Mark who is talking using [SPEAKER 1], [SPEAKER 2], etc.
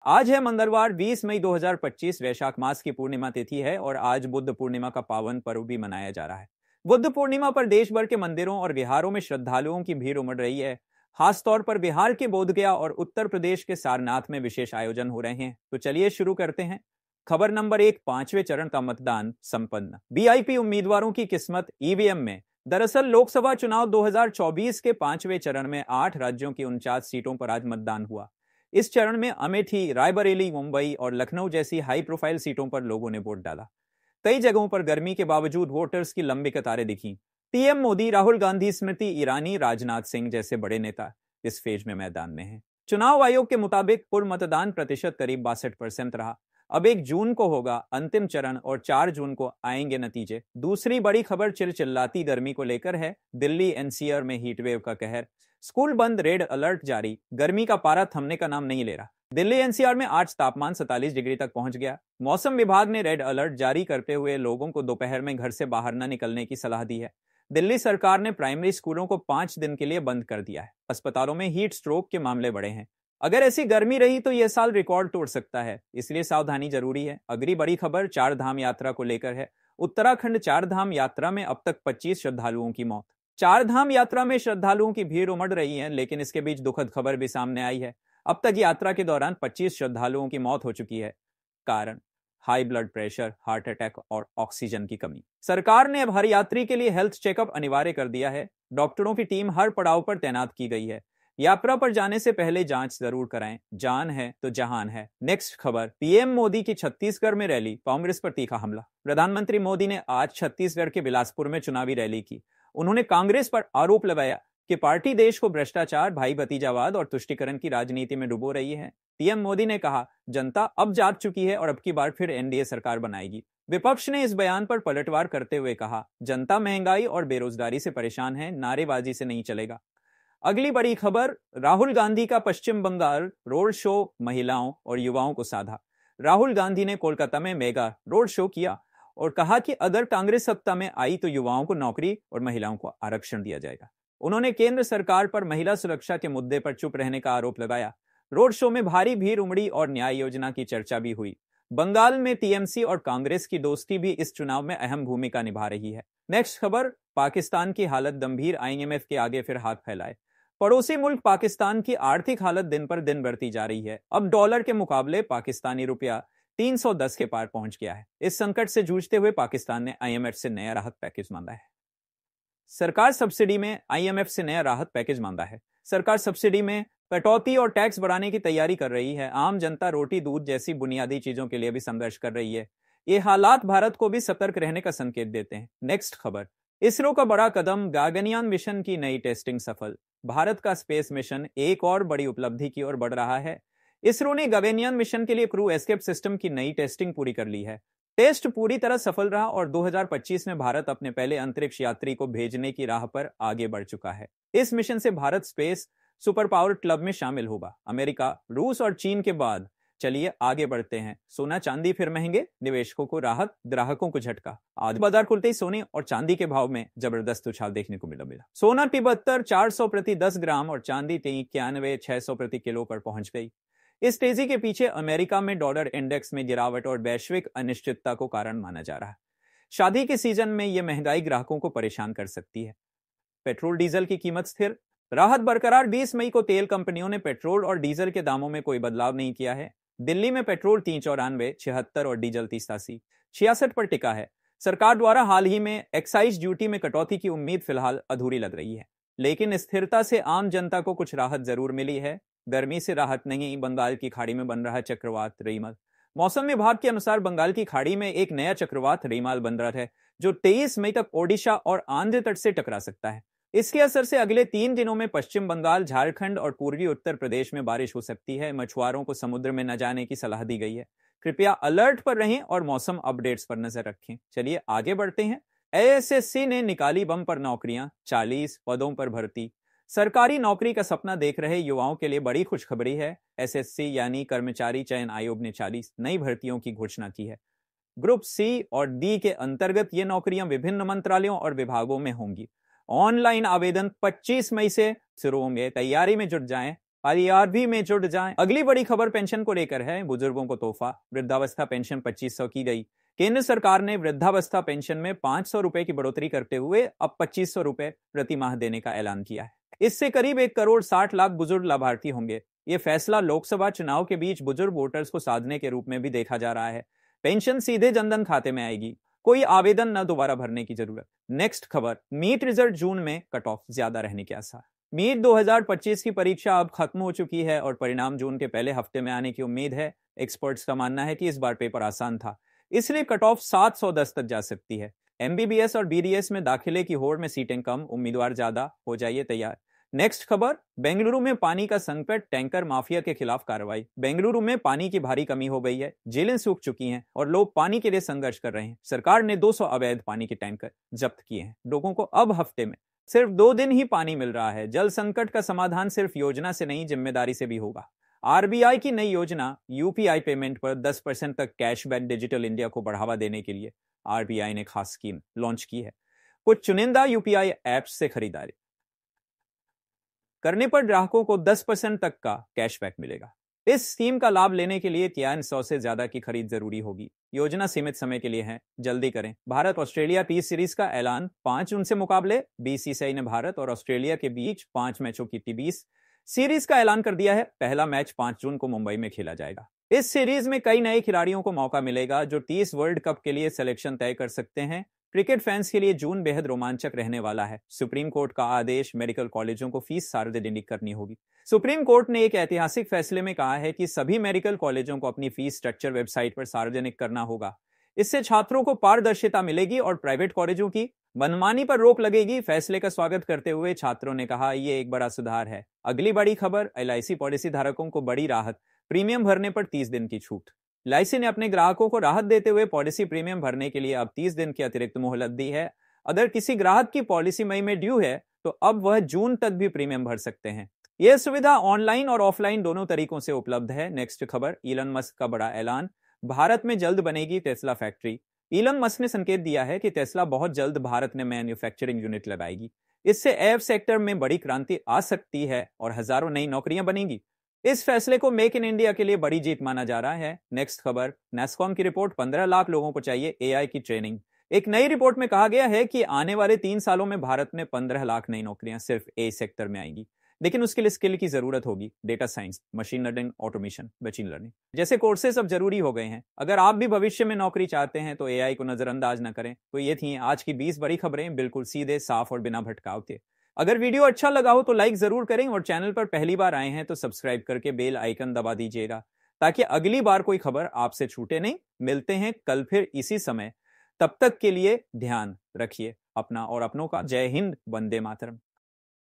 [SPEAKER 1] आज है मंगलवार 20 मई 2025। वैशाख मास की पूर्णिमा तिथि है और आज बुद्ध पूर्णिमा का पावन पर्व भी मनाया जा रहा है। बुद्ध पूर्णिमा पर देश भर के मंदिरों और विहारों में श्रद्धालुओं की भीड़ उमड़ रही है। खासतौर पर बिहार के बोधगया और उत्तर प्रदेश के सारनाथ में विशेष आयोजन हो रहे हैं। तो चलिए शुरू करते हैं। खबर नंबर 1, पांचवें चरण का मतदान संपन्न। वीआईपी उम्मीदवारों की किस्मत ईवीएम में। दरअसल लोकसभा चुनाव 2024 के पांचवें चरण में 8 राज्यों की 49 सीटों पर आज मतदान हुआ। इस चरण में अमेठी, रायबरेली, मुंबई और लखनऊ जैसी हाई प्रोफाइल सीटों पर लोगों ने वोट डाला। कई जगहों पर गर्मी के बावजूद वोटर्स की लंबी कतारें दिखी। पीएम मोदी, राहुल गांधी, स्मृति ईरानी, राजनाथ सिंह जैसे बड़े नेता इस फेज में मैदान में हैं। चुनाव आयोग के मुताबिक कुल मतदान प्रतिशत करीब 62% रहा। अब 1 जून को होगा अंतिम चरण और 4 जून को आएंगे नतीजे। दूसरी बड़ी खबर चिलचिलाती गर्मी को लेकर है। दिल्ली एनसीआर में हीटवेव का कहर। स्कूल बंद, रेड अलर्ट जारी। गर्मी का पारा थमने का नाम नहीं ले रहा। दिल्ली एनसीआर में आज तापमान 47 डिग्री तक पहुंच गया। मौसम विभाग ने रेड अलर्ट जारी करते हुए लोगों को दोपहर में घर से बाहर न निकलने की सलाह दी है। दिल्ली सरकार ने प्राइमरी स्कूलों को 5 दिन के लिए बंद कर दिया है। अस्पतालों में हीट स्ट्रोक के मामले बढ़े हैं। अगर ऐसी गर्मी रही तो यह साल रिकॉर्ड तोड़ सकता है, इसलिए सावधानी जरूरी है। अगली बड़ी खबर चार धाम यात्रा को लेकर है। उत्तराखंड चार धाम यात्रा में अब तक 25 श्रद्धालुओं की मौत। चार धाम यात्रा में श्रद्धालुओं की भीड़ उमड़ रही है, लेकिन इसके बीच दुखद खबर भी सामने आई है। अब तक यात्रा के दौरान 25 श्रद्धालुओं की मौत हो चुकी है। कारण high blood pressure, heart attack और ऑक्सीजन की कमी। सरकार ने अब हर यात्री के लिए हेल्थ चेकअप अनिवार्य कर दिया है। डॉक्टरों की टीम हर पड़ाव पर तैनात की गई है। यात्रा पर जाने से पहले जांच जरूर कराएं। जान है तो जहान है। नेक्स्ट खबर, पीएम मोदी की छत्तीसगढ़ में रैली, कांग्रेस पर तीखा हमला। प्रधानमंत्री मोदी ने आज छत्तीसगढ़ के बिलासपुर में चुनावी रैली की। उन्होंने कांग्रेस पर आरोप लगाया कि पार्टी देश को भ्रष्टाचार, भाई भतीजावाद और तुष्टीकरण की राजनीति में डुबो रही है। पीएम मोदी ने कहा, जनता अब जाग चुकी है और अब की बार फिर एनडीए सरकार बनाएगी। विपक्ष ने इस बयान पर पलटवार करते हुए कहा, जनता महंगाई और बेरोजगारी से परेशान है, नारेबाजी से नहीं चलेगा। अगली बड़ी खबर, राहुल गांधी का पश्चिम बंगाल रोड शो महिलाओं और युवाओं को साधा। राहुल गांधी ने कोलकाता में मेगा रोड शो किया और कहा कि अगर कांग्रेस सत्ता में आई तो युवाओं को नौकरी और महिलाओं को आरक्षण दिया जाएगा। उन्होंने केंद्र सरकार पर महिला सुरक्षा के मुद्दे पर चुप रहने का आरोप लगाया। रोड शो में भारी भीड़ उमड़ी और न्याय योजना की चर्चा भी हुई। बंगाल में टीएमसी और कांग्रेस की दोस्ती भी इस चुनाव में अहम भूमिका निभा रही है। नेक्स्ट खबर, पाकिस्तान की हालत गंभीर, आईएमएफ के आगे फिर हाथ फैलाए। पड़ोसी मुल्क पाकिस्तान की आर्थिक हालत दिन पर दिन बढ़ती जा रही है। अब डॉलर के मुकाबले पाकिस्तानी रुपया 310 के पार पहुंच गया है। इस संकट से जूझते हुए पाकिस्तान ने आईएमएफ से नया राहत पैकेज मांगा है। सरकार सब्सिडी में आईएमएफ से नया राहत पैकेज मांगा है। सरकार सब्सिडी में कटौती और टैक्स बढ़ाने की तैयारी कर रही है। आम जनता रोटी दूध जैसी बुनियादी चीजों के लिए भी संघर्ष कर रही है। ये हालात भारत को भी सतर्क रहने का संकेत देते हैं। नेक्स्ट खबर, इसरो का बड़ा कदम, गगनयान मिशन की नई टेस्टिंग सफल। भारत का स्पेस मिशन एक और बड़ी उपलब्धि की ओर बढ़ रहा है। इसरो ने गगनयान मिशन के लिए क्रू एस्केप सिस्टम की नई टेस्टिंग पूरी कर ली है। टेस्ट पूरी तरह सफल रहा और 2025 में भारत अपने पहले अंतरिक्ष यात्री को भेजने की राह पर आगे बढ़ चुका है। इस मिशन से Bharat space super power club में शामिल होगा। अमेरिका, रूस और चीन के बाद चलिए आगे बढ़ते हैं। सोना चांदी फिर महंगे, निवेशकों को राहत, ग्राहकों को झटका। आज बाजार खुलते ही सोने और चांदी के भाव में जबरदस्त उछाल देखने को मिला। सोना 73 400 प्रति 10 ग्राम और चांदी 91 600 प्रति किलो पर पहुंच गई। इस तेजी के पीछे अमेरिका में डॉलर इंडेक्स में गिरावट और वैश्विक अनिश्चितता को कारण माना जा रहा है। शादी के सीजन में यह महंगाई ग्राहकों को परेशान कर सकती है। पेट्रोल डीजल की कीमत स्थिर, राहत बरकरार। 20 मई को तेल कंपनियों ने पेट्रोल और डीजल के दामों में कोई बदलाव नहीं किया है। दिल्ली में पेट्रोल 394, 76 और डीजल 83, 66 पर टिका है। सरकार द्वारा हाल ही में एक्साइज ड्यूटी में कटौती की उम्मीद फिलहाल अधूरी लग रही है, लेकिन स्थिरता से आम जनता को कुछ राहत जरूर मिली है। गर्मी से राहत नहीं, बंगाल की खाड़ी में बन रहा चक्रवात रीमल। मौसम विभाग के अनुसार बंगाल की खाड़ी में एक नया चक्रवात रीमल बन रहा है, जो 23 मई तक ओडिशा और आंध्र तट से टकरा सकता है। इसके असर से अगले 3 दिनों में पश्चिम बंगाल, झारखंड और पूर्वी उत्तर प्रदेश में बारिश हो सकती है। मछुआरों को समुद्र में न जाने की सलाह दी गई है। कृपया अलर्ट पर रहें और मौसम अपडेट्स पर नजर रखें। चलिए आगे बढ़ते हैं। एएसएससी ने निकाली बम पर नौकरियां, 40 पदों पर भर्ती। सरकारी नौकरी का सपना देख रहे युवाओं के लिए बड़ी खुशखबरी है। एसएससी यानी कर्मचारी चयन आयोग ने 40 नई भर्तियों की घोषणा की है। ग्रुप सी और डी के अंतर्गत ये नौकरियां विभिन्न मंत्रालयों और विभागों में होंगी। ऑनलाइन आवेदन 25 मई से शुरू होंगे। तैयारी में जुट जाएं। IRB में जुड़ जाएं। अगली बड़ी खबर पेंशन को लेकर है। बुजुर्गों को तोहफा, वृद्धावस्था पेंशन 2500 की गई। केंद्र सरकार ने वृद्धावस्था पेंशन में 500 रुपए की बढ़ोतरी करते हुए अब 2500 रुपए प्रति माह देने का ऐलान किया है। इससे करीब 1,60,00,000 बुजुर्ग लाभार्थी होंगे। ये फैसला लोकसभा चुनाव के बीच बुजुर्ग वोटर्स को साधने के रूप में भी देखा जा रहा है। पेंशन सीधे जनधन खाते में आएगी, कोई आवेदन न दोबारा भरने की जरूरत। नेक्स्ट खबर, नीट रिजल्ट जून में कट ऑफ ज्यादा रहने के आसार। नीट 2025 की परीक्षा अब खत्म हो चुकी है और परिणाम जून के पहले हफ्ते में आने की उम्मीद है। एक्सपर्ट्स का मानना है कि इस बार पेपर आसान था, इसलिए कट ऑफ 710 तक जा सकती है। MBBS और BDS में दाखिले की होड़ में सीटें कम, उम्मीदवार ज्यादा, हो जाइए तैयार। नेक्स्ट खबर, बेंगलुरु में पानी का संकट, टैंकर माफिया के खिलाफ कार्रवाई। बेंगलुरु में पानी की भारी कमी हो गई है, जेलें सूख चुकी हैं और लोग पानी के लिए संघर्ष कर रहे हैं। सरकार ने 200 अवैध पानी के टैंकर जब्त किए हैं। लोगों को अब हफ्ते में सिर्फ 2 दिन ही पानी मिल रहा है। जल संकट का समाधान सिर्फ योजना से नहीं, जिम्मेदारी से भी होगा। RBI की नई योजना UPI पेमेंट पर 10% तक कैशबैक डिजिटल इंडिया को बढ़ावा देने के लिए RBI ने खास स्कीम लॉन्च की है। कुछ चुनिंदा UPI ऐप्स से खरीदारी करने पर ग्राहकों को 10% तक का कैशबैक मिलेगा। इस स्कीम का लाभ लेने के लिए 300 से ज्यादा की खरीद जरूरी होगी। योजना सीमित समय के लिए है, जल्दी करें। भारत ऑस्ट्रेलिया टी सीरीज का ऐलान, 5 जून से मुकाबले। BCCI ने भारत और ऑस्ट्रेलिया के बीच 5 मैचों की T20 सीरीज का ऐलान कर दिया है। पहला मैच 5 जून को मुंबई में खेला जाएगा। इस सीरीज में कई नए खिलाड़ियों को मौका मिलेगा जो 30 वर्ल्ड कप के लिए सिलेक्शन तय कर सकते हैं। क्रिकेट फैंस के लिए जून बेहद रोमांचक रहने वाला है। सुप्रीम कोर्ट का आदेश, मेडिकल कॉलेजों को फीस सार्वजनिक करनी होगी। सुप्रीम कोर्ट ने एक ऐतिहासिक फैसले में कहा है कि सभी मेडिकल कॉलेजों को अपनी फीस स्ट्रक्चर वेबसाइट पर सार्वजनिक करना होगा। इससे छात्रों को पारदर्शिता मिलेगी और प्राइवेट कॉलेजों की मनमानी पर रोक लगेगी। फैसले का स्वागत करते हुए छात्रों ने कहा, यह एक बड़ा सुधार है। अगली बड़ी खबर, LIC पॉलिसी धारकों को बड़ी राहत, प्रीमियम भरने पर 30 दिन की छूट। LIC ने अपने ग्राहकों को राहत देते हुए पॉलिसी प्रीमियम भरने के लिए अब 30 दिन की अतिरिक्त मोहलत दी है। अगर किसी ग्राहक की पॉलिसी मई में ड्यू है तो अब वह जून तक भी प्रीमियम भर सकते हैं। यह सुविधा ऑनलाइन और ऑफलाइन दोनों तरीकों से उपलब्ध है। नेक्स्ट खबर, इलन मस्क का बड़ा ऐलान, भारत में जल्द बनेगी टेस्ला फैक्ट्री। इलन मस्क ने संकेत दिया है कि टेस्ला बहुत जल्द भारत में मैन्युफैक्चरिंग यूनिट लगाएगी। इससे एव सेक्टर में बड़ी क्रांति आ सकती है और हजारों नई नौकरियां बनेंगी। इस फैसले को मेक इन इंडिया के लिए बड़ी जीत माना जा रहा है। नेक्स्ट खबर, नेस्कॉम की रिपोर्ट, 15 लाख लोगों को चाहिए AI की ट्रेनिंग। एक नई रिपोर्ट में कहा गया है कि आने वाले 3 सालों में भारत में 15 लाख नई नौकरियां सिर्फ A सेक्टर में आएंगी, लेकिन उसके लिए स्किल की जरूरत होगी। Data science, machine learning, automation, machine learning जैसे कोर्सेज अब जरूरी हो गए हैं। अगर आप भी भविष्य में नौकरी चाहते हैं तो AI को नजरअंदाज न करें। तो ये थी आज की 20 बड़ी खबरें, बिल्कुल सीधे, साफ और बिना भटकाव के। अगर वीडियो अच्छा लगा हो तो लाइक जरूर करें और चैनल पर पहली बार आए हैं तो सब्सक्राइब करके बेल आइकन दबा दीजिएगा ताकि अगली बार कोई खबर आपसे छूटे नहीं। मिलते हैं कल फिर इसी समय, तब तक के लिए ध्यान रखिए अपना और अपनों का। जय हिंद, वंदे मातरम।